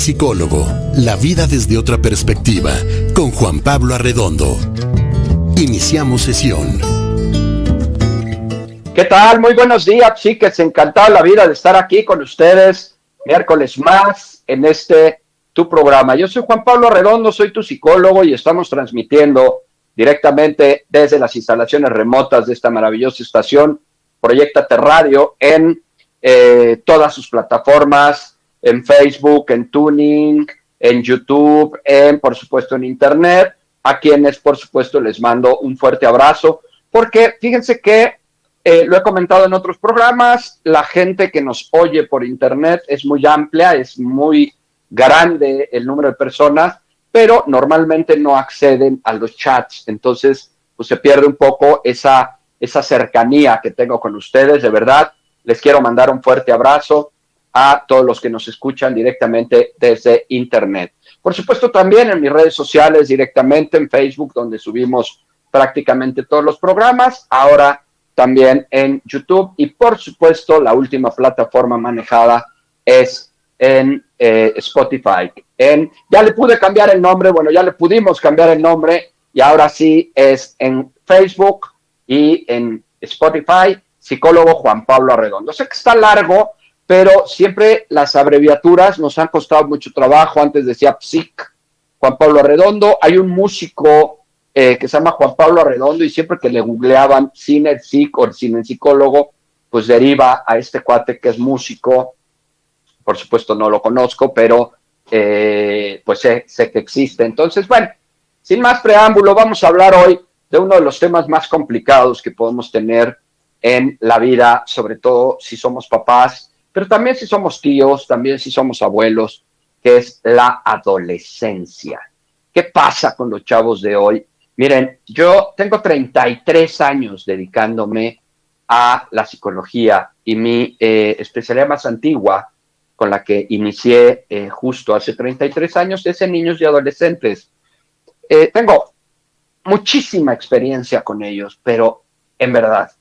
Psicólogo, la vida desde otra perspectiva, con Juan Pablo Arredondo. Iniciamos sesión. ¿Qué tal? Muy buenos días, chiques. Encantado la vida de estar aquí con ustedes. Miércoles más en tu programa. Yo soy Juan Pablo Arredondo, soy tu psicólogo y estamos transmitiendo directamente desde las instalaciones remotas de esta maravillosa estación, Proyectate Radio, en todas sus plataformas, en Facebook, en Tuning, en YouTube, por supuesto en Internet, a quienes por supuesto les mando un fuerte abrazo, porque fíjense que lo he comentado en otros programas, la gente que nos oye por Internet es muy amplia, es muy grande el número de personas, pero normalmente no acceden a los chats, entonces pues se pierde un poco esa cercanía que tengo con ustedes. De verdad, les quiero mandar un fuerte abrazo a todos los que nos escuchan directamente desde Internet. Por supuesto, también en mis redes sociales, directamente en Facebook, donde subimos prácticamente todos los programas, ahora también en YouTube, y por supuesto, la última plataforma manejada es en Spotify. Ya le pude cambiar el nombre, ya le pudimos cambiar el nombre, y ahora sí es en Facebook y en Spotify, Psicólogo Juan Pablo Arredondo. Sé que está largo, pero siempre las abreviaturas nos han costado mucho trabajo. Antes decía Psic, Juan Pablo Arredondo. Hay un músico que se llama Juan Pablo Arredondo y siempre que le googleaban cine psic o cine psicólogo, pues deriva a este cuate que es músico. Por supuesto no lo conozco, pero pues sé que existe. Entonces, bueno, sin más preámbulo, vamos a hablar hoy de uno de los temas más complicados que podemos tener en la vida, sobre todo si somos papás, pero también si somos tíos, también si somos abuelos, que es la adolescencia. ¿Qué pasa con los chavos de hoy? Miren, yo tengo 33 años dedicándome a la psicología y mi especialidad más antigua, con la que inicié justo hace 33 años, es en niños y adolescentes. Tengo muchísima experiencia con ellos, pero en verdad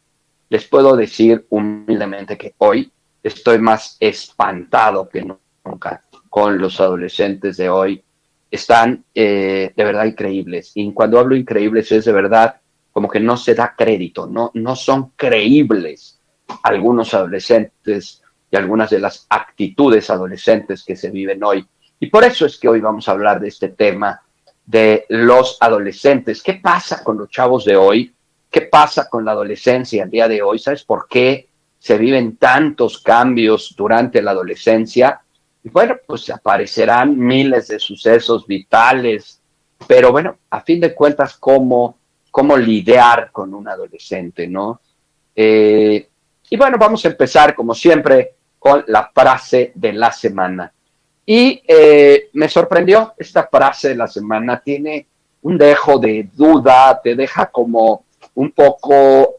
les puedo decir humildemente que hoy estoy más espantado que nunca con los adolescentes de hoy. Están de verdad increíbles, y cuando hablo increíbles es de verdad como que no se da crédito, no son creíbles algunos adolescentes y algunas de las actitudes adolescentes que se viven hoy. Y por eso es que hoy vamos a hablar de este tema de los adolescentes. ¿Qué pasa con los chavos de hoy? ¿Qué pasa con la adolescencia el día de hoy? ¿Sabes por qué se viven tantos cambios durante la adolescencia? Y bueno, pues aparecerán miles de sucesos vitales, pero bueno, a fin de cuentas, ¿cómo lidiar con un adolescente, no? Y bueno, vamos a empezar, como siempre, con la frase de la semana. Y me sorprendió esta frase de la semana, tiene un dejo de duda, te deja como un poco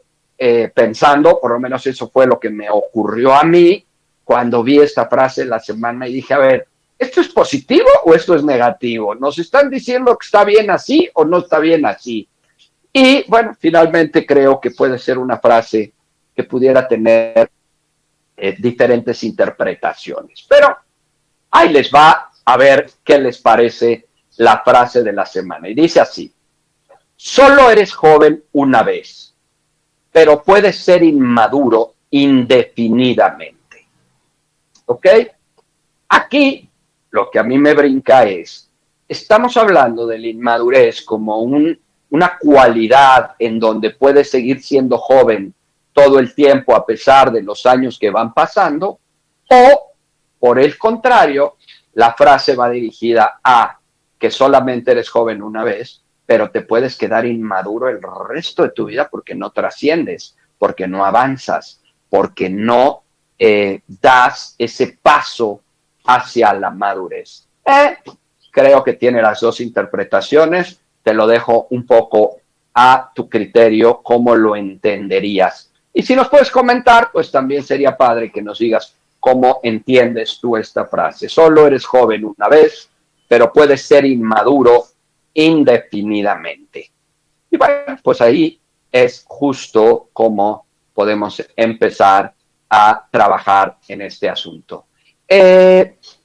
pensando, por lo menos eso fue lo que me ocurrió a mí cuando vi esta frase de la semana y dije, a ver, ¿esto es positivo o esto es negativo? ¿Nos están diciendo que está bien así o no está bien así? Y bueno, finalmente creo que puede ser una frase que pudiera tener diferentes interpretaciones, pero ahí les va a ver qué les parece la frase de la semana. Y dice así: solo eres joven una vez, pero puedes ser inmaduro indefinidamente. ¿Ok? Aquí lo que a mí me brinca es, estamos hablando de la inmadurez como una cualidad en donde puedes seguir siendo joven todo el tiempo a pesar de los años que van pasando, o por el contrario, la frase va dirigida a que solamente eres joven una vez, pero te puedes quedar inmaduro el resto de tu vida porque no trasciendes, porque no avanzas, porque no das ese paso hacia la madurez. Creo que tiene las dos interpretaciones, te lo dejo un poco a tu criterio, cómo lo entenderías. Y si nos puedes comentar, pues también sería padre que nos digas cómo entiendes tú esta frase. Solo eres joven una vez, pero puedes ser inmaduro indefinidamente. Y bueno, pues ahí es justo como podemos empezar a trabajar en este asunto.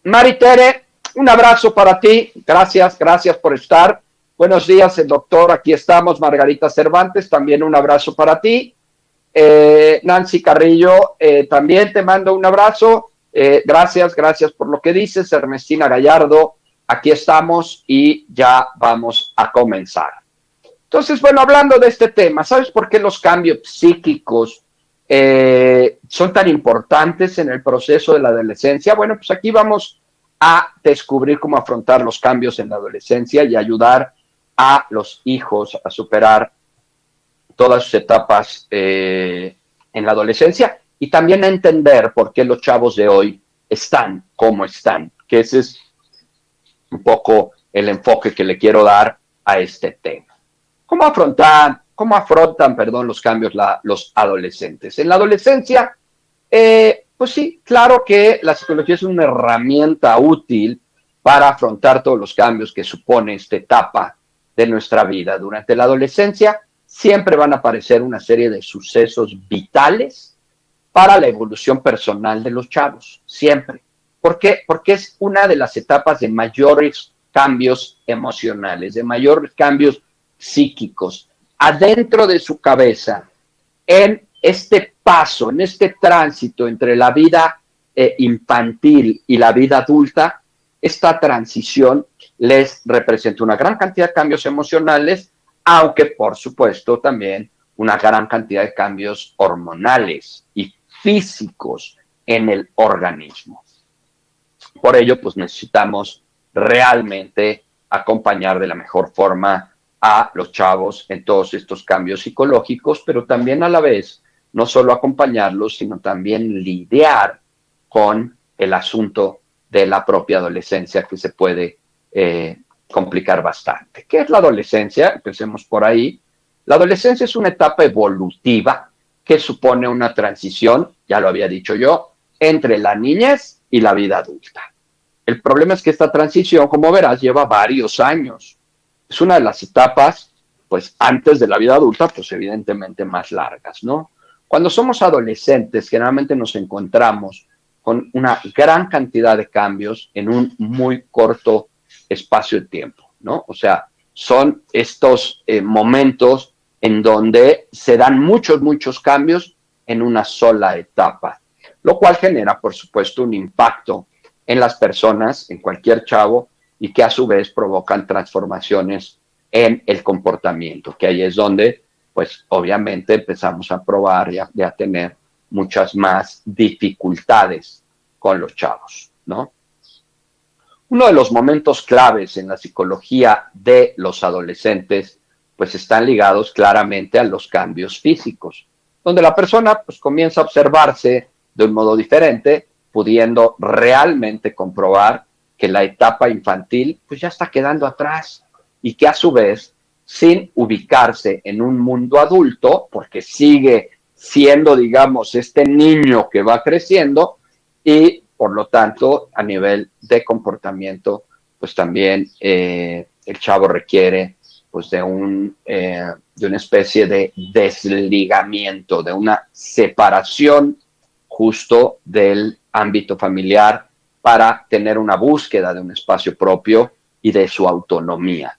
Mari Tere, Un abrazo para ti, gracias por estar. Buenos días, el doctor, aquí estamos, Margarita Cervantes, también un abrazo para ti. Nancy Carrillo, también te mando un abrazo. Gracias por lo que dices. Ernestina Gallardo, aquí estamos y ya vamos a comenzar. Entonces, bueno, hablando de este tema, ¿sabes por qué los cambios psíquicos son tan importantes en el proceso de la adolescencia? Bueno, pues aquí vamos a descubrir cómo afrontar los cambios en la adolescencia y ayudar a los hijos a superar todas sus etapas en la adolescencia y también a entender por qué los chavos de hoy están como están, que ese es un poco el enfoque que le quiero dar a este tema. ¿Cómo afrontan los cambios los adolescentes? En la adolescencia, pues sí, claro que la psicología es una herramienta útil para afrontar todos los cambios que supone esta etapa de nuestra vida. Durante la adolescencia siempre van a aparecer una serie de sucesos vitales para la evolución personal de los chavos, siempre. ¿Por qué? Porque es una de las etapas de mayores cambios emocionales, de mayores cambios psíquicos, adentro de su cabeza, en este paso, en este tránsito entre la vida infantil y la vida adulta. Esta transición les representa una gran cantidad de cambios emocionales, aunque por supuesto también una gran cantidad de cambios hormonales y físicos en el organismo. Por ello, pues necesitamos realmente acompañar de la mejor forma a los chavos en todos estos cambios psicológicos, pero también a la vez no solo acompañarlos, sino también lidiar con el asunto de la propia adolescencia, que se puede complicar bastante. ¿Qué es la adolescencia? Empecemos por ahí. La adolescencia es una etapa evolutiva que supone una transición, ya lo había dicho yo, entre la niñez y la vida adulta. El problema es que esta transición, como verás, lleva varios años. Es una de las etapas, pues antes de la vida adulta, pues evidentemente más largas, ¿no? Cuando somos adolescentes, generalmente nos encontramos con una gran cantidad de cambios en un muy corto espacio de tiempo, ¿no? O sea, son estos momentos en donde se dan muchos cambios en una sola etapa, lo cual genera, por supuesto, un impacto en las personas, en cualquier chavo, y que a su vez provocan transformaciones en el comportamiento, que ahí es donde, pues obviamente empezamos a probar y a tener muchas más dificultades con los chavos, ¿no? Uno de los momentos claves en la psicología de los adolescentes, pues están ligados claramente a los cambios físicos, donde la persona pues comienza a observarse de un modo diferente, pudiendo realmente comprobar que la etapa infantil pues ya está quedando atrás y que a su vez, sin ubicarse en un mundo adulto, porque sigue siendo, digamos, este niño que va creciendo y por lo tanto a nivel de comportamiento pues también el chavo requiere pues de una especie de desligamiento, de una separación justo del ámbito familiar para tener una búsqueda de un espacio propio y de su autonomía,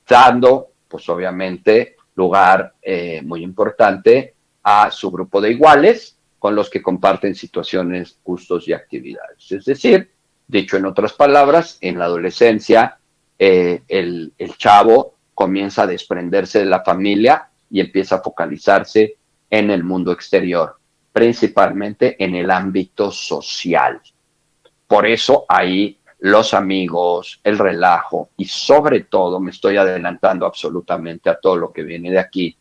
dando, pues obviamente, lugar muy importante a su grupo de iguales con los que comparten situaciones, gustos y actividades. Es decir, dicho en otras palabras, en la adolescencia, el chavo comienza a desprenderse de la familia y empieza a focalizarse en el mundo exterior, principalmente en el ámbito social. Por eso ahí los amigos, el relajo y sobre todo, me estoy adelantando absolutamente a todo lo que viene de aquí,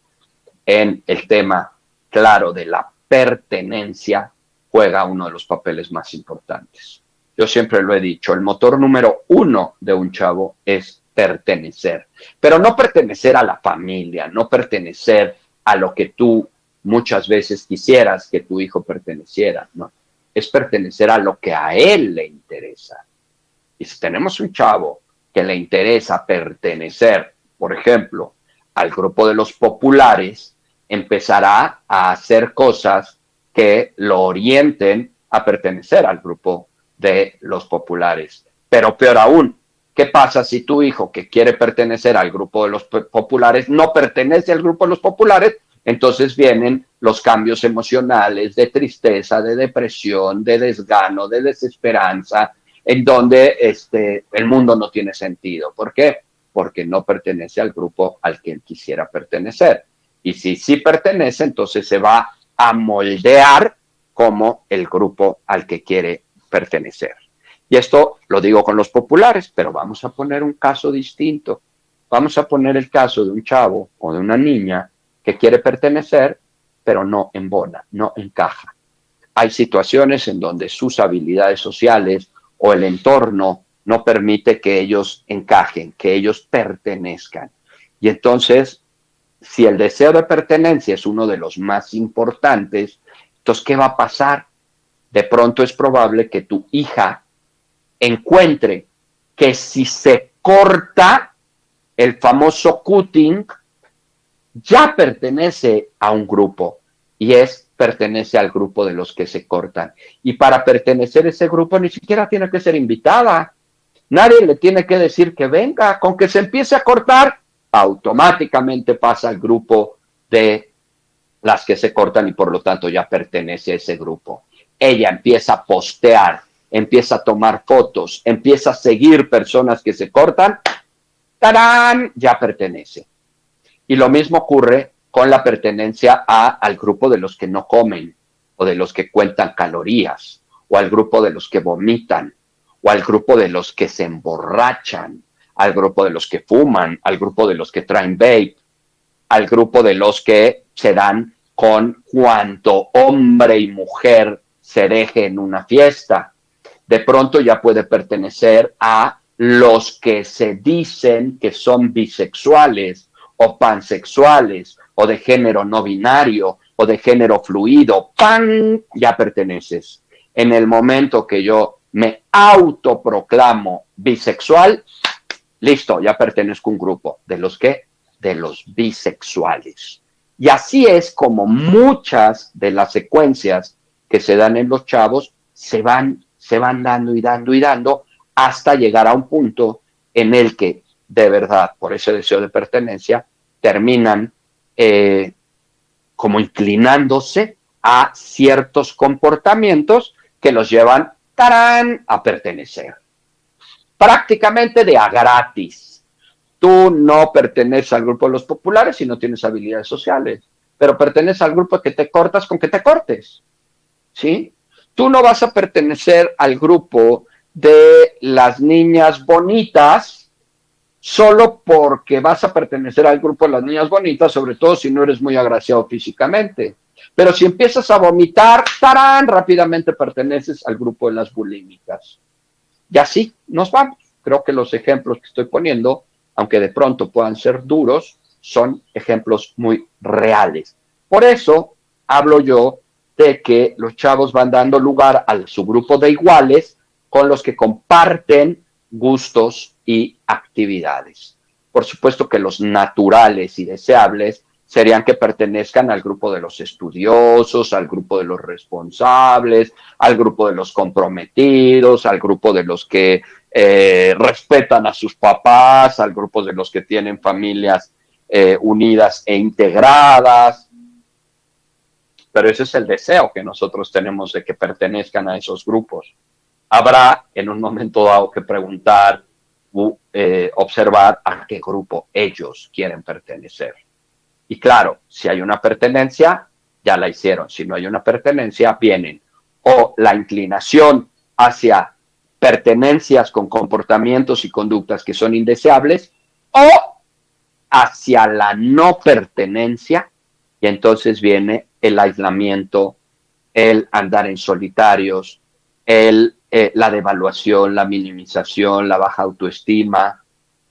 en el tema, claro, de la pertenencia, juega uno de los papeles más importantes. Yo siempre lo he dicho, el motor número 1 de un chavo es pertenecer, pero no pertenecer a la familia, no pertenecer a lo que tú muchas veces quisieras que tu hijo perteneciera, no, es pertenecer a lo que a él le interesa. Y si tenemos un chavo que le interesa pertenecer, por ejemplo, al grupo de los populares, empezará a hacer cosas que lo orienten a pertenecer al grupo de los populares. Pero peor aún, ¿qué pasa si tu hijo que quiere pertenecer al grupo de los populares no pertenece al grupo de los populares? Entonces vienen los cambios emocionales de tristeza, de depresión, de desgano, de desesperanza, en donde el mundo no tiene sentido. ¿Por qué? Porque no pertenece al grupo al que él quisiera pertenecer. Y si sí pertenece, entonces se va a moldear como el grupo al que quiere pertenecer. Y esto lo digo con los populares, pero vamos a poner un caso distinto. Vamos a poner el caso de un chavo o de una niña que quiere pertenecer, pero no embona, no encaja. Hay situaciones en donde sus habilidades sociales o el entorno no permite que ellos encajen, que ellos pertenezcan. Y entonces, si el deseo de pertenencia es uno de los más importantes, entonces, ¿qué va a pasar? De pronto es probable que tu hija encuentre que si se corta el famoso cutting, ya pertenece a un grupo y pertenece al grupo de los que se cortan. Y para pertenecer a ese grupo ni siquiera tiene que ser invitada. Nadie le tiene que decir que venga. Con que se empiece a cortar, automáticamente pasa al grupo de las que se cortan y por lo tanto ya pertenece a ese grupo. Ella empieza a postear, empieza a tomar fotos, empieza a seguir personas que se cortan, ¡tarán! Ya pertenece. Y lo mismo ocurre con la pertenencia al grupo de los que no comen, o de los que cuentan calorías, o al grupo de los que vomitan, o al grupo de los que se emborrachan, al grupo de los que fuman, al grupo de los que traen vape, al grupo de los que se dan con cuanto hombre y mujer se deje en una fiesta. De pronto ya puede pertenecer a los que se dicen que son bisexuales o pansexuales o de género no binario o de género fluido. ¡Pam! Ya perteneces. En el momento que yo me autoproclamo bisexual, listo, ya pertenezco a un grupo. ¿De los qué? De los bisexuales. Y así es como muchas de las secuencias que se dan en los chavos se van dando y dando y dando hasta llegar a un punto en el que, de verdad, por ese deseo de pertenencia, terminan como inclinándose a ciertos comportamientos que los llevan, ¡tarán!, a pertenecer. Prácticamente de a gratis. Tú no perteneces al grupo de los populares si no tienes habilidades sociales, pero perteneces al grupo que te cortas con que te cortes, ¿sí? Tú no vas a pertenecer al grupo de las niñas bonitas solo porque vas a pertenecer al grupo de las niñas bonitas, sobre todo si no eres muy agraciado físicamente. Pero si empiezas a vomitar, ¡tarán!, rápidamente perteneces al grupo de las bulímicas. Y así nos vamos. Creo que los ejemplos que estoy poniendo, aunque de pronto puedan ser duros, son ejemplos muy reales. Por eso hablo yo de que los chavos van dando lugar a su grupo de iguales con los que comparten gustos y actividades. Por supuesto que los naturales y deseables serían que pertenezcan al grupo de los estudiosos, al grupo de los responsables, al grupo de los comprometidos, al grupo de los que respetan a sus papás, al grupo de los que tienen familias unidas e integradas. Pero ese es el deseo que nosotros tenemos de que pertenezcan a esos grupos. Habrá en un momento dado que preguntar, observar a qué grupo ellos quieren pertenecer. Y claro, si hay una pertenencia, ya la hicieron. Si no hay una pertenencia, vienen o la inclinación hacia pertenencias con comportamientos y conductas que son indeseables, o hacia la no pertenencia, y entonces viene el aislamiento, el andar en solitarios, la devaluación, la minimización, la baja autoestima,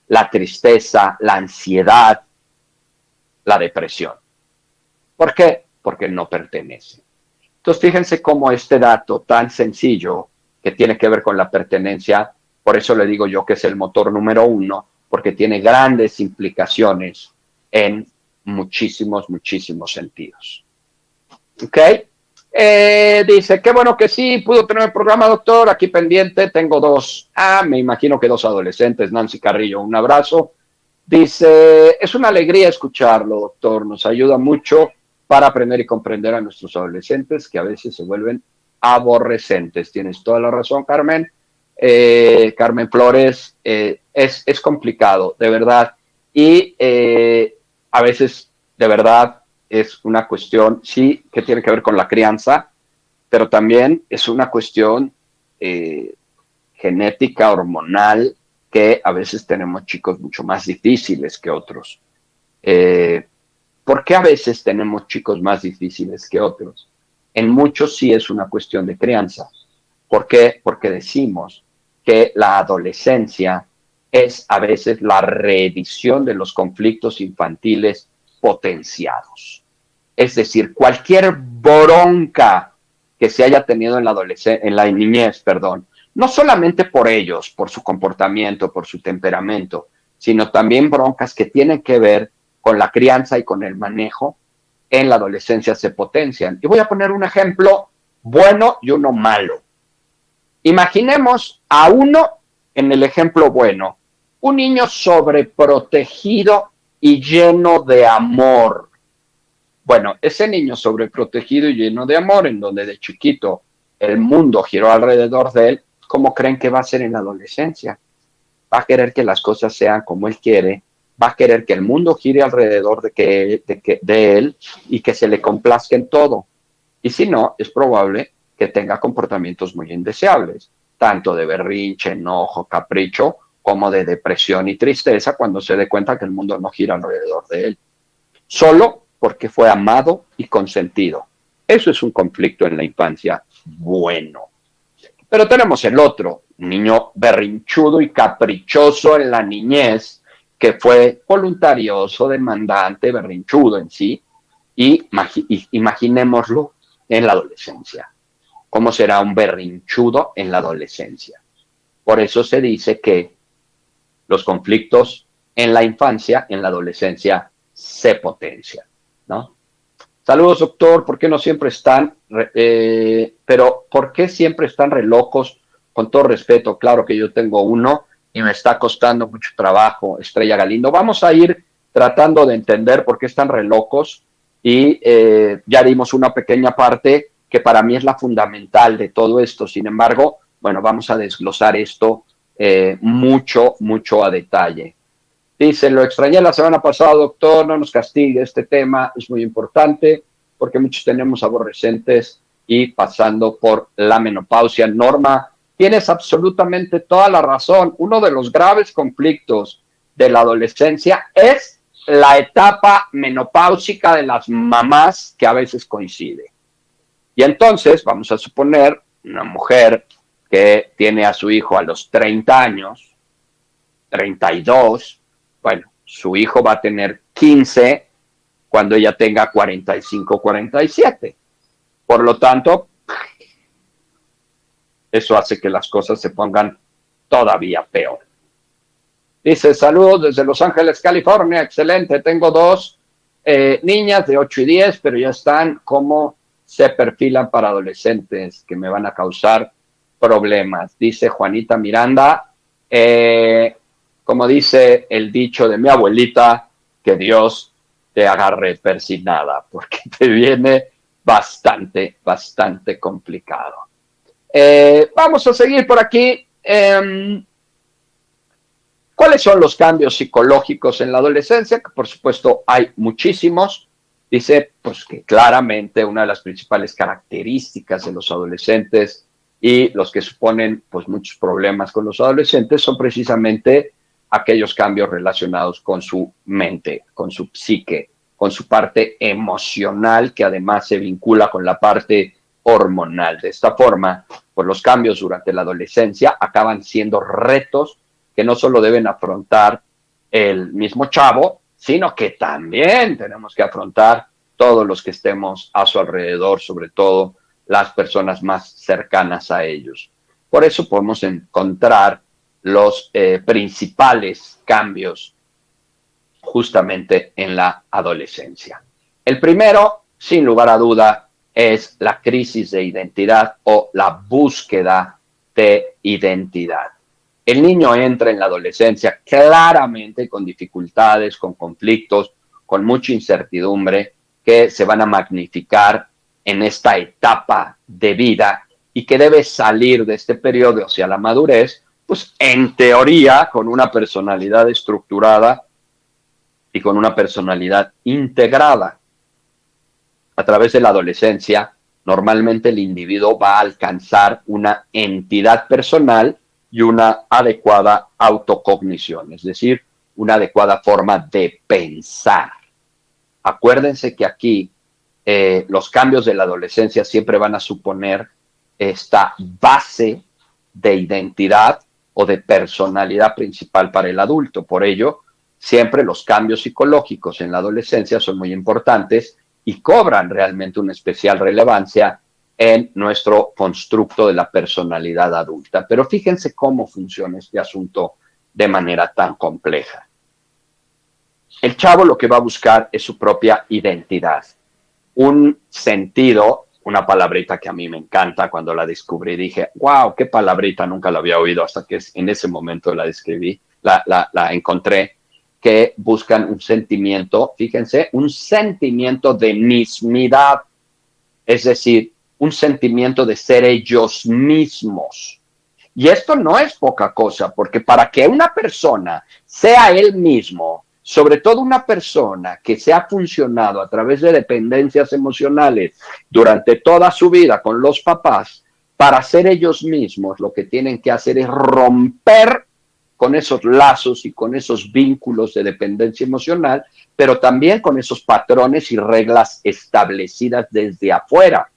la tristeza, la ansiedad, la depresión. ¿Por qué? Porque no pertenece. Entonces, fíjense cómo este dato tan sencillo que tiene que ver con la pertenencia, por eso le digo yo que es el motor número uno, porque tiene grandes implicaciones en muchísimos, muchísimos sentidos. ¿Ok? Dice, qué bueno que sí, pudo tener el programa, doctor, aquí pendiente, tengo dos. Me imagino que dos adolescentes, Nancy Carrillo, un abrazo. Dice, es una alegría escucharlo, doctor, nos ayuda mucho para aprender y comprender a nuestros adolescentes que a veces se vuelven aborrecentes. Tienes toda la razón, Carmen. Carmen Flores, es complicado, de verdad. Y a veces, de verdad, es una cuestión, sí, que tiene que ver con la crianza, pero también es una cuestión genética, hormonal, que a veces tenemos chicos mucho más difíciles que otros. ¿Por qué a veces tenemos chicos más difíciles que otros? En muchos sí es una cuestión de crianza. ¿Por qué? Porque decimos que la adolescencia es a veces la reedición de los conflictos infantiles potenciados. Es decir, cualquier bronca que se haya tenido en la niñez, perdón, no solamente por ellos, por su comportamiento, por su temperamento, sino también broncas que tienen que ver con la crianza y con el manejo, en la adolescencia se potencian. Y voy a poner un ejemplo bueno y uno malo. Imaginemos a uno en el ejemplo bueno, un niño sobreprotegido y lleno de amor. Bueno, ese niño sobreprotegido y lleno de amor, en donde de chiquito el mundo giró alrededor de él, ¿cómo creen que va a ser en la adolescencia? Va a querer que las cosas sean como él quiere, va a querer que el mundo gire alrededor de él y que se le complazca en todo. Y si no, es probable que tenga comportamientos muy indeseables, tanto de berrinche, enojo, capricho, como de depresión y tristeza cuando se dé cuenta que el mundo no gira alrededor de él. Solo porque fue amado y consentido. Eso es un conflicto en la infancia bueno. Pero tenemos el otro, un niño berrinchudo y caprichoso en la niñez, que fue voluntarioso, demandante, berrinchudo en sí, y imaginémoslo en la adolescencia. ¿Cómo será un berrinchudo en la adolescencia? Por eso se dice que los conflictos en la infancia, en la adolescencia, se potencian, ¿no? Saludos, doctor. ¿Por qué no siempre están? Pero ¿por qué siempre están re locos? Con todo respeto, claro que yo tengo uno y me está costando mucho trabajo, Estrella Galindo. Vamos a ir tratando de entender por qué están re locos y ya dimos una pequeña parte que para mí es la fundamental de todo esto. Sin embargo, bueno, vamos a desglosar esto mucho a detalle. Dice, lo extrañé la semana pasada, doctor, no nos castigue, este tema es muy importante porque muchos tenemos aborrecentes y pasando por la menopausia. Norma, tienes absolutamente toda la razón. Uno de los graves conflictos de la adolescencia es la etapa menopáusica de las mamás que a veces coincide. Y entonces, vamos a suponer, una mujer que tiene a su hijo a los 30 años, 32, bueno, su hijo va a tener 15 cuando ella tenga 45, 47. Por lo tanto, eso hace que las cosas se pongan todavía peor. Dice, saludos desde Los Ángeles, California, excelente, tengo dos niñas de 8 y 10, pero ya están como se perfilan para adolescentes que me van a causar problemas. Dice Juanita Miranda, como dice el dicho de mi abuelita, que Dios te agarre persinada, porque te viene bastante complicado. Vamos a seguir por aquí. ¿Cuáles son los cambios psicológicos en la adolescencia? Que por supuesto hay muchísimos. Dice pues que claramente una de las principales características de los adolescentes y los que suponen pues muchos problemas con los adolescentes son precisamente aquellos cambios relacionados con su mente, con su psique, con su parte emocional, que además se vincula con la parte hormonal. De esta forma, pues los cambios durante la adolescencia acaban siendo retos que no solo deben afrontar el mismo chavo, sino que también tenemos que afrontar todos los que estemos a su alrededor, sobre todo las personas más cercanas a ellos. Por eso podemos encontrar los principales cambios justamente en la adolescencia. El primero, sin lugar a duda, es la crisis de identidad o la búsqueda de identidad. El niño entra en la adolescencia claramente con dificultades, con conflictos, con mucha incertidumbre que se van a magnificar en esta etapa de vida y que debe salir de este periodo hacia la madurez, pues en teoría con una personalidad estructurada y con una personalidad integrada. A través de la adolescencia, normalmente el individuo va a alcanzar una entidad personal y una adecuada autocognición, es decir, una adecuada forma de pensar. Acuérdense que aquí los cambios de la adolescencia siempre van a suponer esta base de identidad o de personalidad principal para el adulto. Por ello, siempre los cambios psicológicos en la adolescencia son muy importantes y cobran realmente una especial relevancia en nuestro constructo de la personalidad adulta. Pero fíjense cómo funciona este asunto de manera tan compleja. El chavo lo que va a buscar es su propia identidad, un sentido, una palabrita que a mí me encanta. Cuando la descubrí dije, wow, qué palabrita, nunca la había oído hasta que en ese momento la describí, la encontré, que buscan un sentimiento, fíjense, un sentimiento de mismidad, es decir, un sentimiento de ser ellos mismos. Y esto no es poca cosa, porque para que una persona sea él mismo, sobre todo una persona que se ha funcionado a través de dependencias emocionales durante toda su vida con los papás, para ser ellos mismos lo que tienen que hacer es romper con esos lazos y con esos vínculos de dependencia emocional, pero también con esos patrones y reglas establecidas desde afuera.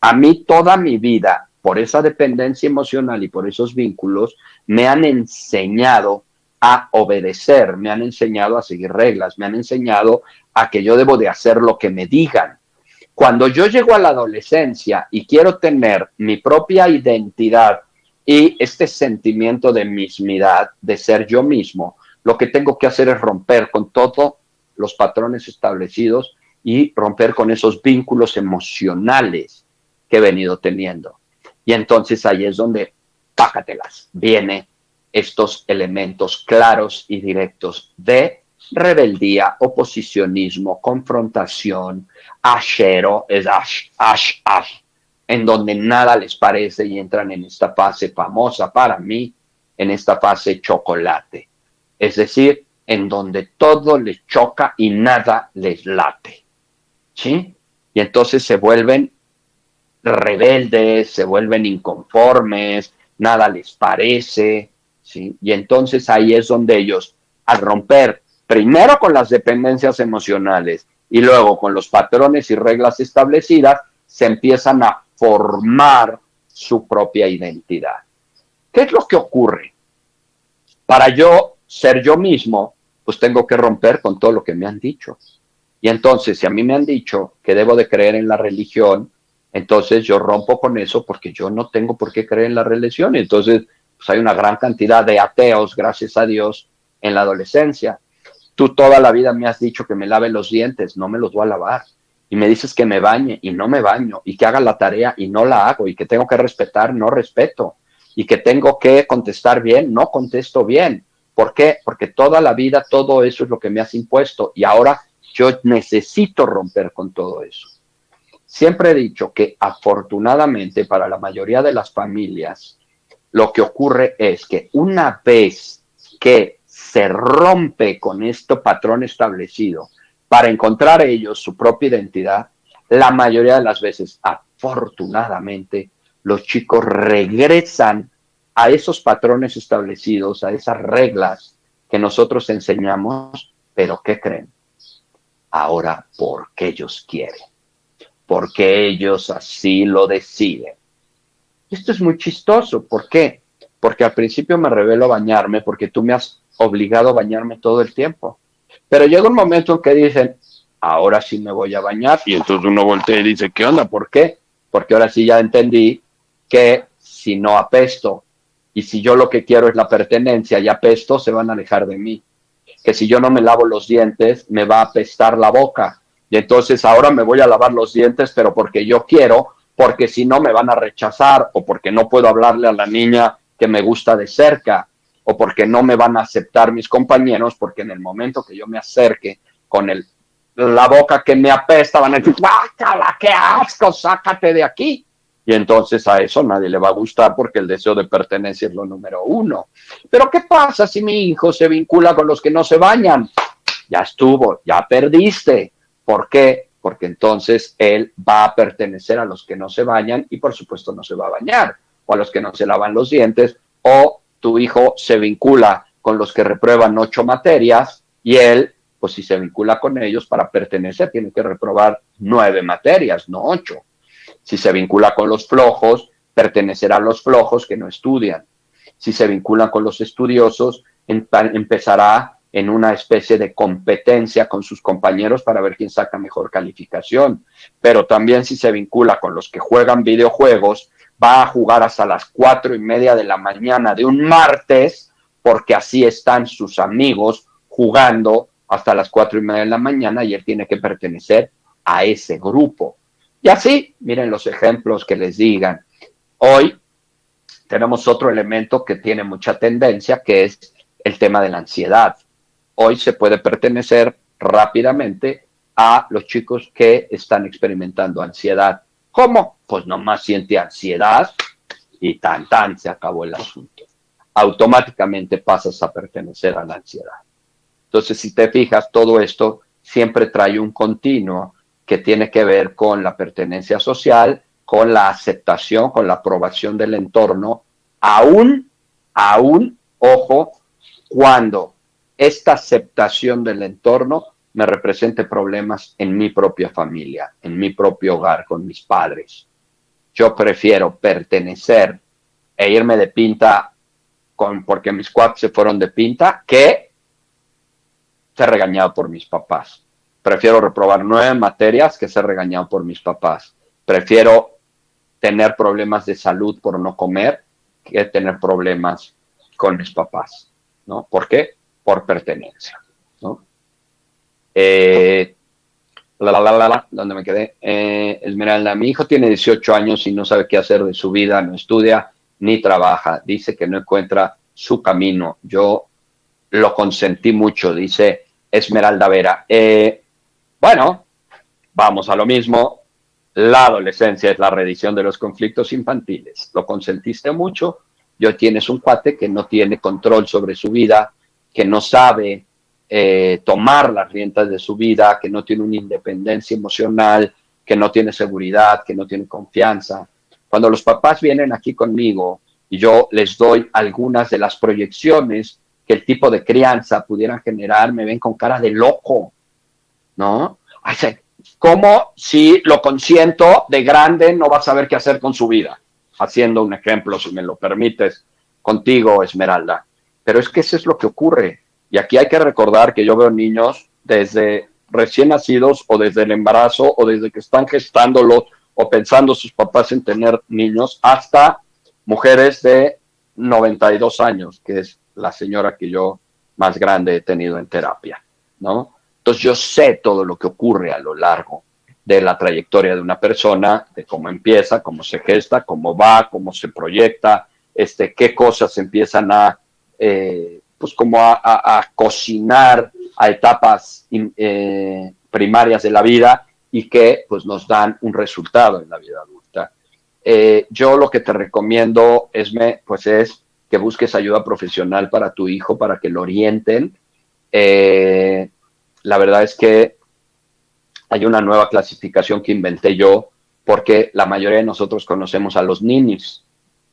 A mí toda mi vida, por esa dependencia emocional y por esos vínculos, me han enseñado a obedecer, me han enseñado a seguir reglas, me han enseñado a que yo debo de hacer lo que me digan. Cuando yo llego a la adolescencia y quiero tener mi propia identidad y este sentimiento de mismidad, de ser yo mismo, lo que tengo que hacer es romper con todos los patrones establecidos y romper con esos vínculos emocionales que he venido teniendo. Y entonces ahí es donde, pácatelas, vienen estos elementos claros y directos de rebeldía, oposicionismo, confrontación, ashero, es ash, en donde nada les parece y entran en esta fase famosa para mí, en esta fase chocolate. Es decir, en donde todo les choca y nada les late. ¿Sí? Y entonces se vuelven rebeldes, se vuelven inconformes, nada les parece, ¿sí? Y entonces ahí es donde ellos, al romper primero con las dependencias emocionales y luego con los patrones y reglas establecidas, se empiezan a formar su propia identidad. ¿Qué es lo que ocurre? Para yo ser yo mismo, pues tengo que romper con todo lo que me han dicho. Y entonces, si a mí me han dicho que debo de creer en la religión, entonces yo rompo con eso porque yo no tengo por qué creer en la religión. Entonces, pues hay una gran cantidad de ateos, gracias a Dios, en la adolescencia. Tú toda la vida me has dicho que me lave los dientes, no me los voy a lavar. Y me dices que me bañe y no me baño, y que haga la tarea y no la hago, y que tengo que respetar, no respeto, y que tengo que contestar bien, no contesto bien. ¿Por qué? Porque toda la vida todo eso es lo que me has impuesto y ahora yo necesito romper con todo eso. Siempre he dicho que afortunadamente para la mayoría de las familias lo que ocurre es que una vez que se rompe con este patrón establecido para encontrar ellos su propia identidad, la mayoría de las veces, afortunadamente, los chicos regresan a esos patrones establecidos, a esas reglas que nosotros enseñamos, pero ¿qué creen? Ahora, porque ellos quieren, porque ellos así lo deciden. Esto es muy chistoso. ¿Por qué? Porque al principio me revelo a bañarme porque tú me has obligado a bañarme todo el tiempo. Pero llega un momento en que dicen, ahora sí me voy a bañar. Y entonces uno voltea y dice, ¿qué onda? ¿Por qué? Porque ahora sí ya entendí que si no apesto y si yo lo que quiero es la pertenencia y apesto, se van a alejar de mí. Que si yo no me lavo los dientes, me va a apestar la boca. y entonces ahora me voy a lavar los dientes, pero porque yo quiero, porque si no me van a rechazar, o porque no puedo hablarle a la niña que me gusta de cerca, o porque no me van a aceptar mis compañeros, porque en el momento que yo me acerque con la boca que me apesta, van a decir, ¡bácala, qué asco, sácate de aquí! Y entonces a eso nadie le va a gustar, porque el deseo de pertenencia es lo número uno. Pero ¿qué pasa si mi hijo se vincula con los que no se bañan? Ya estuvo, ya perdiste. ¿Por qué? Porque entonces él va a pertenecer a los que no se bañan y por supuesto no se va a bañar, o a los que no se lavan los dientes, o tu hijo se vincula con los que reprueban 8 materias y él, pues si se vincula con ellos para pertenecer, tiene que reprobar 9 materias, no 8. Si se vincula con los flojos, pertenecerá a los flojos que no estudian. Si se vincula con los estudiosos, empezará en una especie de competencia con sus compañeros para ver quién saca mejor calificación. Pero también si se vincula con los que juegan videojuegos, va a jugar hasta las 4:30 de la mañana de un martes, porque así están sus amigos jugando hasta las 4:30 de la mañana y él tiene que pertenecer a ese grupo. Y así, miren los ejemplos que les digan. Hoy tenemos otro elemento que tiene mucha tendencia, que es el tema de la ansiedad. Hoy se puede pertenecer rápidamente a los chicos que están experimentando ansiedad. ¿Cómo? Pues nomás siente ansiedad y tan se acabó el asunto. Automáticamente pasas a pertenecer a la ansiedad. Entonces, si te fijas, todo esto siempre trae un continuo que tiene que ver con la pertenencia social, con la aceptación, con la aprobación del entorno, aún, ojo, cuando esta aceptación del entorno me represente problemas en mi propia familia, en mi propio hogar, con mis padres. Yo prefiero pertenecer e irme de pinta porque mis cuates se fueron de pinta que ser regañado por mis papás. Prefiero reprobar 9 materias que ser regañado por mis papás. Prefiero tener problemas de salud por no comer que tener problemas con mis papás, ¿no? ¿Por qué? Por pertenencia, ¿no? ¿Dónde me quedé? Esmeralda, mi hijo tiene 18 años y no sabe qué hacer de su vida, no estudia ni trabaja, dice que no encuentra su camino. Yo lo consentí mucho, dice Esmeralda Vera. Bueno, vamos a lo mismo. La adolescencia es la reedición de los conflictos infantiles. Lo consentiste mucho. Yo tienes un cuate que no tiene control sobre su vida, que no sabe tomar las riendas de su vida, que no tiene una independencia emocional, que no tiene seguridad, que no tiene confianza. Cuando los papás vienen aquí conmigo y yo les doy algunas de las proyecciones que el tipo de crianza pudiera generar, me ven con cara de loco, ¿no? Como si lo consiento de grande no va a saber qué hacer con su vida. Haciendo un ejemplo, si me lo permites, contigo, Esmeralda. Pero es que eso es lo que ocurre. Y aquí hay que recordar que yo veo niños desde recién nacidos o desde el embarazo o desde que están gestándolos o pensando sus papás en tener niños, hasta mujeres de 92 años, que es la señora que yo más grande he tenido en terapia, ¿no? Entonces yo sé todo lo que ocurre a lo largo de la trayectoria de una persona, de cómo empieza, cómo se gesta, cómo va, cómo se proyecta, qué cosas empiezan pues como a cocinar a etapas primarias de la vida y que pues nos dan un resultado en la vida adulta. Yo lo que te recomiendo, Esme, pues es que busques ayuda profesional para tu hijo, para que lo orienten. La verdad es que hay una nueva clasificación que inventé yo, porque la mayoría de nosotros conocemos a los ninis,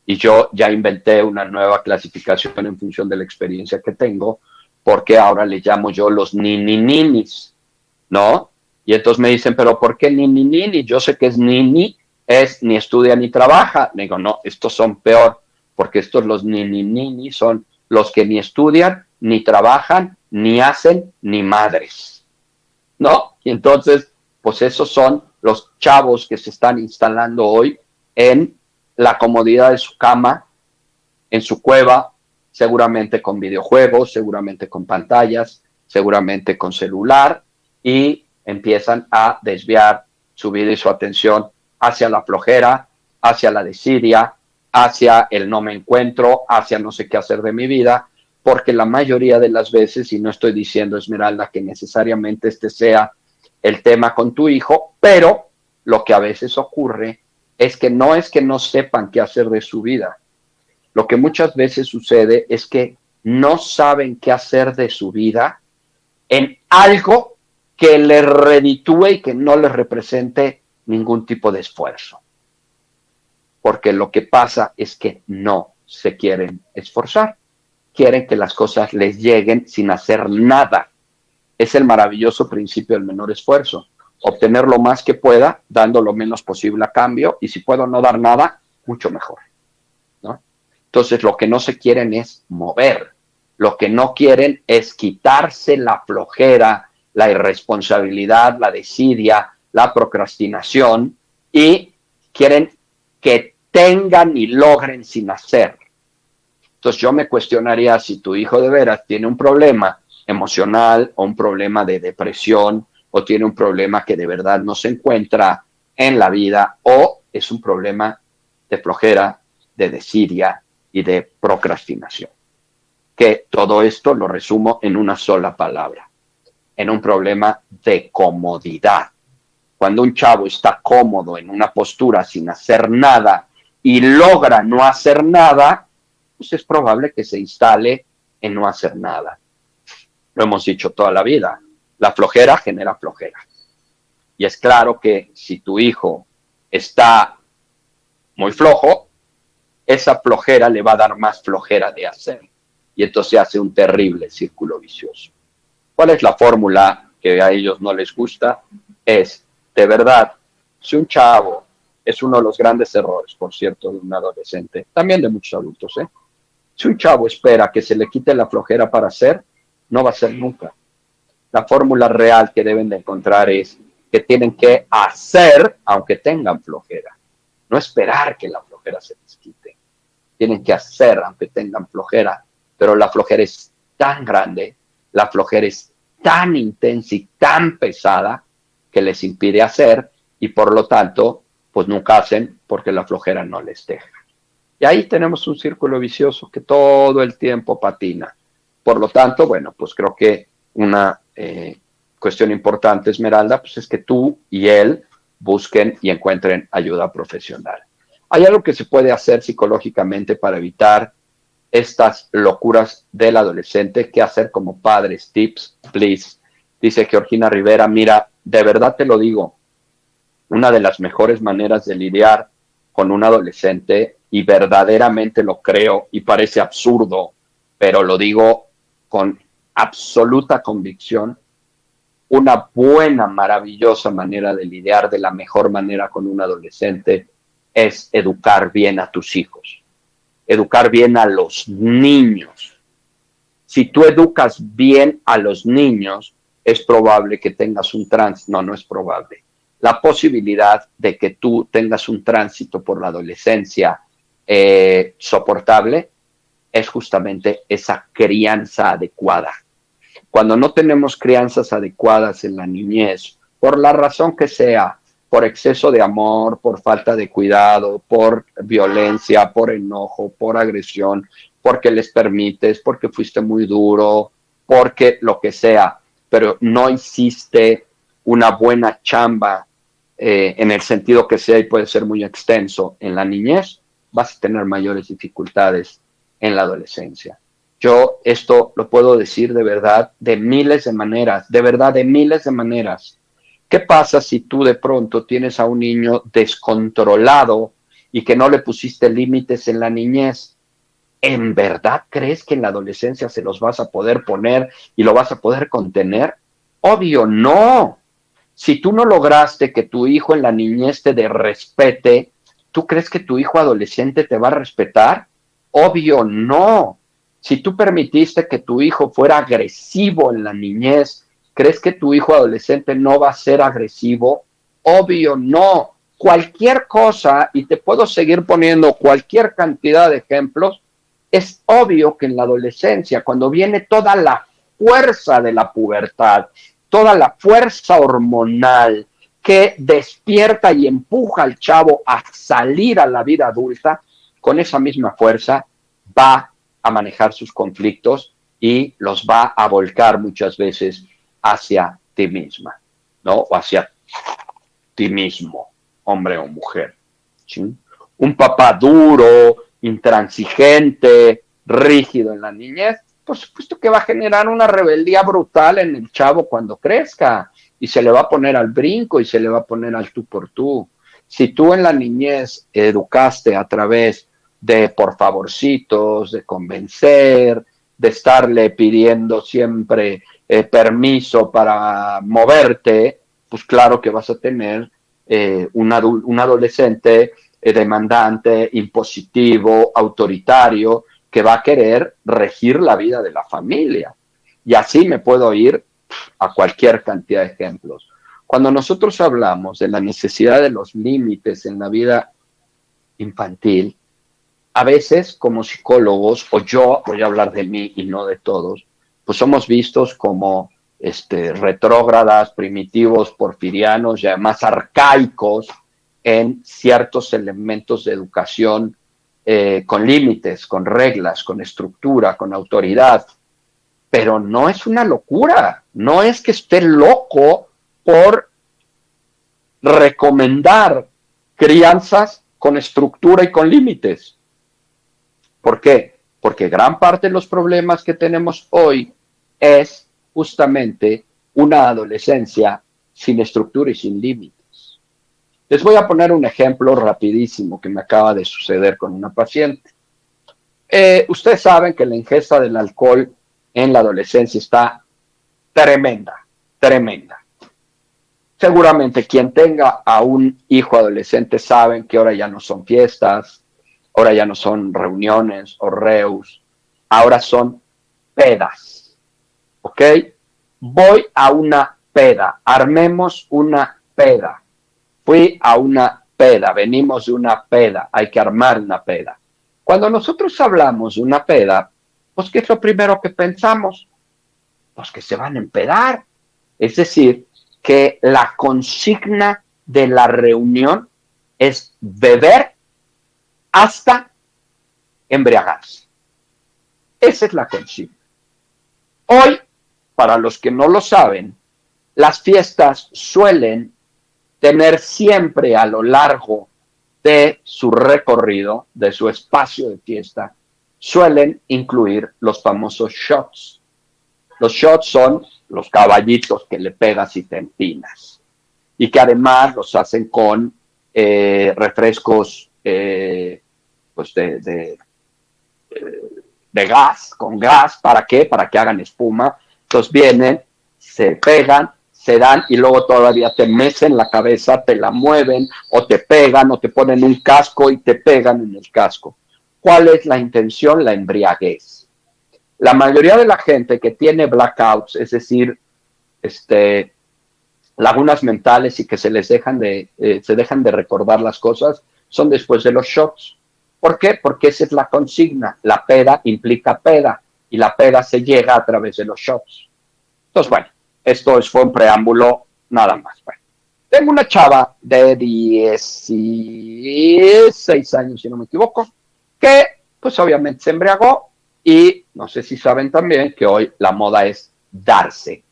y yo ya inventé una nueva clasificación en función de la experiencia que tengo, porque ahora le llamo yo los nini-ninis, ¿no? Y entonces me dicen, ¿pero por qué nini-nini? Yo sé que es nini, es ni estudia ni trabaja. Le digo, no, estos son peor, porque estos los nini-nini son los que ni estudian, ni trabajan, ni hacen, ni madres, ¿no? Y entonces, pues esos son los chavos que se están instalando hoy en la comodidad de su cama, en su cueva, seguramente con videojuegos, seguramente con pantallas, seguramente con celular, y empiezan a desviar su vida y su atención hacia la flojera, hacia la desidia, hacia el no me encuentro, hacia no sé qué hacer de mi vida, porque la mayoría de las veces, y no estoy diciendo, Esmeralda, que necesariamente este sea el tema con tu hijo, pero lo que a veces ocurre es que no sepan qué hacer de su vida. Lo que muchas veces sucede es que no saben qué hacer de su vida en algo que les reditúe y que no les represente ningún tipo de esfuerzo. Porque lo que pasa es que no se quieren esforzar. Quieren que las cosas les lleguen sin hacer nada. Es el maravilloso principio del menor esfuerzo. Obtener lo más que pueda, dando lo menos posible a cambio, y si puedo no dar nada, mucho mejor, ¿no? Entonces, lo que no se quieren es mover. Lo que no quieren es quitarse la flojera, la irresponsabilidad, la desidia, la procrastinación, y quieren que tengan y logren sin hacer. Entonces yo me cuestionaría si tu hijo de veras tiene un problema emocional o un problema de depresión o tiene un problema que de verdad no se encuentra en la vida o es un problema de flojera, de desidia y de procrastinación. Que todo esto lo resumo en una sola palabra, en un problema de comodidad. Cuando un chavo está cómodo en una postura sin hacer nada y logra no hacer nada, pues es probable que se instale en no hacer nada. Lo hemos dicho toda la vida, la flojera genera flojera. Y es claro que si tu hijo está muy flojo, esa flojera le va a dar más flojera de hacer. Y entonces hace un terrible círculo vicioso. ¿Cuál es la fórmula que a ellos no les gusta? Es, de verdad, si un chavo, es uno de los grandes errores, por cierto, de un adolescente, también de muchos adultos, si un chavo espera que se le quite la flojera para hacer, no va a ser nunca. La fórmula real que deben de encontrar es que tienen que hacer aunque tengan flojera. No esperar que la flojera se les quite. Tienen que hacer aunque tengan flojera. Pero la flojera es tan grande, la flojera es tan intensa y tan pesada que les impide hacer y por lo tanto, pues nunca hacen porque la flojera no les deja. Y ahí tenemos un círculo vicioso que todo el tiempo patina. Por lo tanto, bueno, pues creo que una cuestión importante, Esmeralda, pues es que tú y él busquen y encuentren ayuda profesional. Hay algo que se puede hacer psicológicamente para evitar estas locuras del adolescente. ¿Qué hacer como padres? Tips, please. Dice Georgina Rivera, mira, de verdad te lo digo, una de las mejores maneras de lidiar con un adolescente, y verdaderamente lo creo, y parece absurdo, pero lo digo con absoluta convicción, una buena, maravillosa manera de lidiar de la mejor manera con un adolescente es educar bien a tus hijos, educar bien a los niños. Si tú educas bien a los niños, es probable que tengas un tránsito, no es probable. La posibilidad de que tú tengas un tránsito por la adolescencia soportable es justamente esa crianza adecuada. Cuando no tenemos crianzas adecuadas en la niñez, por la razón que sea, por exceso de amor, por falta de cuidado, por violencia, por enojo, por agresión, porque les permites, porque fuiste muy duro, porque lo que sea, pero no hiciste una buena chamba en el sentido que sea y puede ser muy extenso en la niñez, vas a tener mayores dificultades en la adolescencia. Yo esto lo puedo decir de verdad de miles de maneras, de verdad de miles de maneras. ¿Qué pasa si tú de pronto tienes a un niño descontrolado y que no le pusiste límites en la niñez? ¿En verdad crees que en la adolescencia se los vas a poder poner y lo vas a poder contener? Obvio, no. Si tú no lograste que tu hijo en la niñez te respete, ¿tú crees que tu hijo adolescente te va a respetar? Obvio, no. Si tú permitiste que tu hijo fuera agresivo en la niñez, ¿crees que tu hijo adolescente no va a ser agresivo? Obvio, no. Cualquier cosa, y te puedo seguir poniendo cualquier cantidad de ejemplos, es obvio que en la adolescencia, cuando viene toda la fuerza de la pubertad, toda la fuerza hormonal que despierta y empuja al chavo a salir a la vida adulta, con esa misma fuerza va a manejar sus conflictos y los va a volcar muchas veces hacia ti misma, ¿no? O hacia ti mismo, hombre o mujer. ¿Sí? Un papá duro, intransigente, rígido en la niñez, por supuesto que va a generar una rebeldía brutal en el chavo cuando crezca y se le va a poner al brinco y se le va a poner al tú por tú. Si tú en la niñez educaste a través de por favorcitos, de convencer, de estarle pidiendo siempre permiso para moverte, pues claro que vas a tener un adolescente demandante, impositivo, autoritario, que va a querer regir la vida de la familia. Y así me puedo ir a cualquier cantidad de ejemplos. Cuando nosotros hablamos de la necesidad de los límites en la vida infantil, a veces como psicólogos, o yo voy a hablar de mí y no de todos, pues somos vistos como retrógradas, primitivos, porfirianos y además arcaicos en ciertos elementos de educación con límites, con reglas, con estructura, con autoridad. Pero no es una locura, no es que esté loco por recomendar crianzas con estructura y con límites. ¿Por qué? Porque gran parte de los problemas que tenemos hoy es justamente una adolescencia sin estructura y sin límites. Les voy a poner un ejemplo rapidísimo que me acaba de suceder con una paciente. Ustedes saben que la ingesta del alcohol en la adolescencia está tremenda, tremenda. Seguramente quien tenga a un hijo adolescente saben que ahora ya no son fiestas, ahora ya no son reuniones o reus, ahora son pedas, ¿ok? Voy a una peda, armemos una peda. Fui a una peda, venimos de una peda, hay que armar una peda. Cuando nosotros hablamos de una peda, pues ¿qué es lo primero que pensamos? Pues que se van a empedar. Es decir, que la consigna de la reunión es beber hasta embriagarse. Esa es la consigna. Hoy, para los que no lo saben, las fiestas suelen tener siempre a lo largo de su recorrido, de su espacio de fiesta, suelen incluir los famosos shots. Los shots son los caballitos que le pegas y te empinas. Y que además los hacen con refrescos pues de gas, con gas. ¿Para qué? Para que hagan espuma. Entonces vienen, se pegan, se dan y luego todavía te mecen la cabeza, te la mueven o te pegan o te ponen un casco y te pegan en el casco. ¿Cuál es la intención? La embriaguez. La mayoría de la gente que tiene blackouts, es decir, lagunas mentales y que se dejan de recordar las cosas, son después de los shots. ¿Por qué? Porque esa es la consigna. La peda implica peda y la peda se llega a través de los shots. Entonces, bueno, esto fue un preámbulo nada más. Bueno, tengo una chava de 16 años, si no me equivoco, que pues obviamente se embriagó y no sé si saben también que hoy la moda es darse.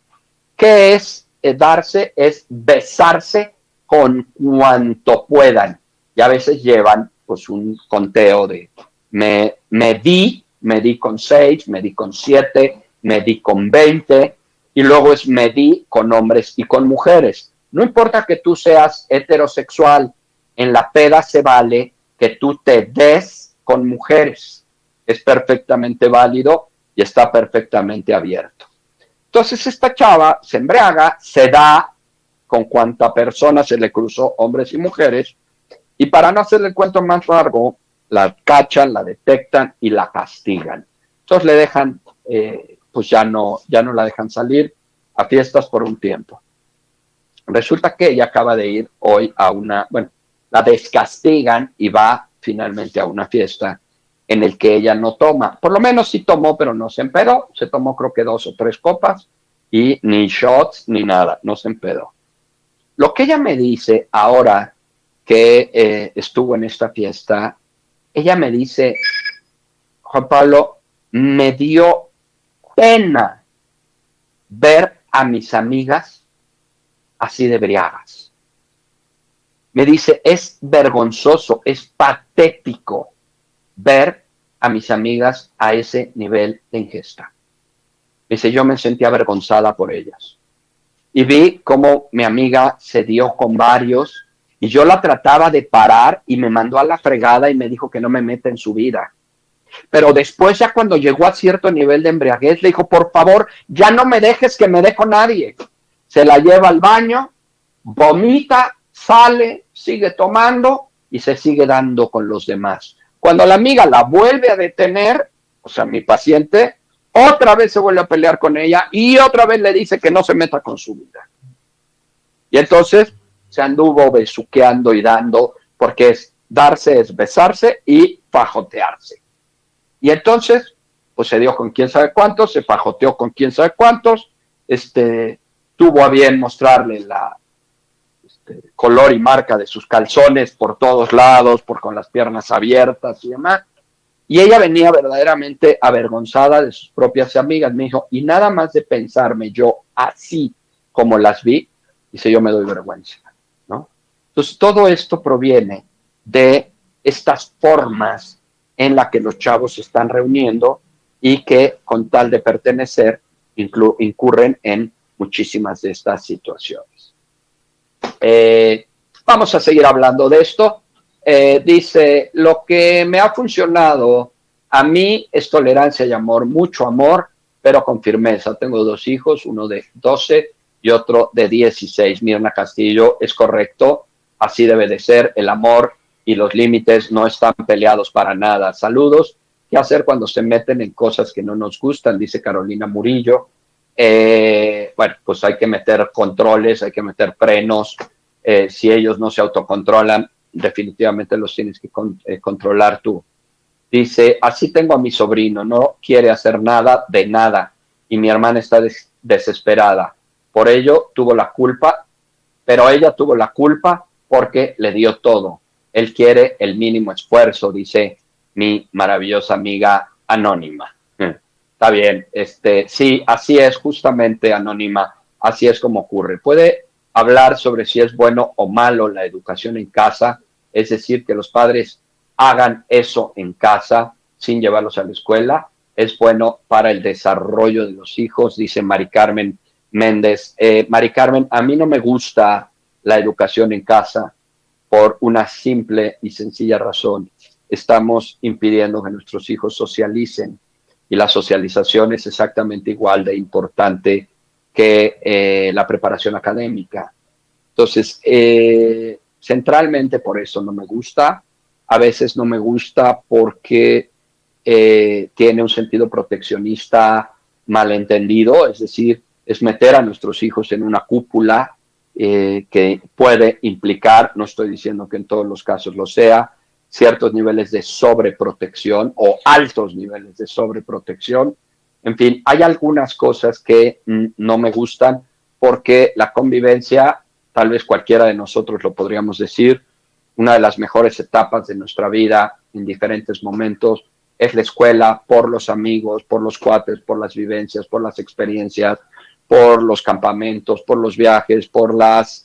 ¿Qué es darse? Es besarse con cuanto puedan. Y a veces llevan pues un conteo de me di con 6, me di con 7, me di con 20 y luego es me di con hombres y con mujeres. No importa que tú seas heterosexual, en la peda se vale que tú te des con mujeres. Es perfectamente válido y está perfectamente abierto. Entonces esta chava se embriaga, se da con cuanta persona se le cruzó, hombres y mujeres, y para no hacerle el cuento más largo, la cachan, la detectan y la castigan. Entonces le dejan, pues ya no la dejan salir a fiestas por un tiempo. Resulta que ella acaba de ir hoy a la descastigan y va finalmente a una fiesta en el que ella no toma. Por lo menos sí tomó, pero no se empedó. Se tomó creo que 2 o 3 copas y ni shots ni nada, no se empedó. Lo que ella me dice ahora que estuvo en esta fiesta, ella me dice, Juan Pablo, me dio pena ver a mis amigas así de briagas. Me dice, es vergonzoso, es patético ver a mis amigas a ese nivel de ingesta. Dice, yo me sentí avergonzada por ellas. Y vi cómo mi amiga se dio con varios y yo la trataba de parar y me mandó a la fregada y me dijo que no me meta en su vida. Pero después, ya cuando llegó a cierto nivel de embriaguez, le dijo, por favor, ya no me dejes que me dé con nadie. Se la lleva al baño, vomita, sale, sigue tomando y se sigue dando con los demás. Cuando la amiga la vuelve a detener, o sea, mi paciente, otra vez se vuelve a pelear con ella y otra vez le dice que no se meta con su vida. Y entonces se anduvo besuqueando y dando, porque darse es besarse y fajotearse. Y entonces, pues se dio con quién sabe cuántos, se fajoteó con quién sabe cuántos, tuvo a bien mostrarle la color y marca de sus calzones por todos lados, con las piernas abiertas y demás. Y ella venía verdaderamente avergonzada de sus propias amigas. Me dijo, y nada más de pensarme yo así como las vi, dice, yo me doy vergüenza, ¿no? Entonces, todo esto proviene de estas formas en las que los chavos se están reuniendo y que, con tal de pertenecer, incurren en muchísimas de estas situaciones. Vamos a seguir hablando de esto. Dice, lo que me ha funcionado a mí es tolerancia y amor, mucho amor, pero con firmeza. Tengo 2 hijos, uno de 12 y otro de 16. Mirna Castillo, es correcto, así debe de ser. El amor y los límites no están peleados para nada. Saludos. ¿Qué hacer cuando se meten en cosas que no nos gustan? Dice Carolina Murillo. Bueno, pues hay que meter controles, hay que meter frenos. Si ellos no se autocontrolan, definitivamente los tienes que controlar tú. Dice, así tengo a mi sobrino, no quiere hacer nada de nada y mi hermana está desesperada. Por ello tuvo la culpa, pero ella tuvo la culpa porque le dio todo. Él quiere el mínimo esfuerzo, dice mi maravillosa amiga Anónima. Está bien, sí, así es justamente, Anónima, así es como ocurre. Puede hablar sobre si es bueno o malo la educación en casa, es decir, que los padres hagan eso en casa sin llevarlos a la escuela, es bueno para el desarrollo de los hijos, dice Mari Carmen Méndez. Mari Carmen, a mí no me gusta la educación en casa por una simple y sencilla razón. Estamos impidiendo que nuestros hijos socialicen y la socialización es exactamente igual de importante que la preparación académica. Entonces, centralmente por eso no me gusta. A veces no me gusta porque tiene un sentido proteccionista malentendido, es decir, es meter a nuestros hijos en una cúpula que puede implicar, no estoy diciendo que en todos los casos lo sea, ciertos niveles de sobreprotección o altos niveles de sobreprotección. En fin, hay algunas cosas que no me gustan porque la convivencia, tal vez cualquiera de nosotros lo podríamos decir, una de las mejores etapas de nuestra vida en diferentes momentos es la escuela, por los amigos, por los cuates, por las vivencias, por las experiencias, por los campamentos, por los viajes, por las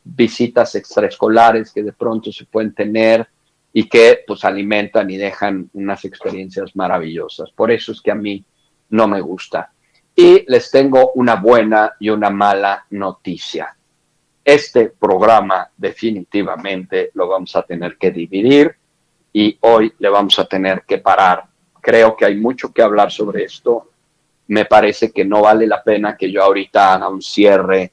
visitas extraescolares que de pronto se pueden tener y que pues alimentan y dejan unas experiencias maravillosas. Por eso es que a mí no me gusta. Y les tengo una buena y una mala noticia. Este programa definitivamente lo vamos a tener que dividir y hoy le vamos a tener que parar. Creo que hay mucho que hablar sobre esto. Me parece que no vale la pena que yo ahorita haga un cierre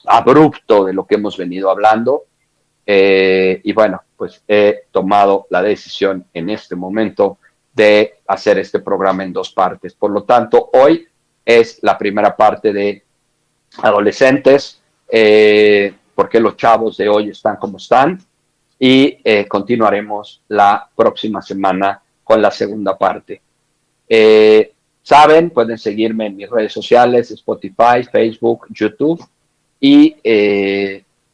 abrupto de lo que hemos venido hablando. Y bueno, pues he tomado la decisión en este momento de hacer este programa en 2 partes. Por lo tanto, hoy es la primera parte de adolescentes, porque los chavos de hoy están como están, y continuaremos la próxima semana con la segunda parte. saben, pueden seguirme en mis redes sociales, Spotify, Facebook, YouTube. Y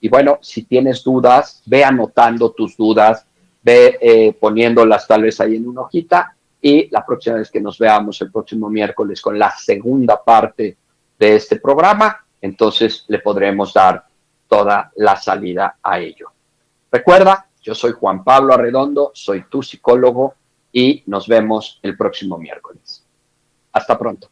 bueno, si tienes dudas, ve anotando tus dudas, ve poniéndolas tal vez ahí en una hojita, y la próxima vez que nos veamos el próximo miércoles con la segunda parte de este programa, entonces le podremos dar toda la salida a ello. Recuerda, yo soy Juan Pablo Arredondo, soy tu psicólogo y nos vemos el próximo miércoles. Hasta pronto.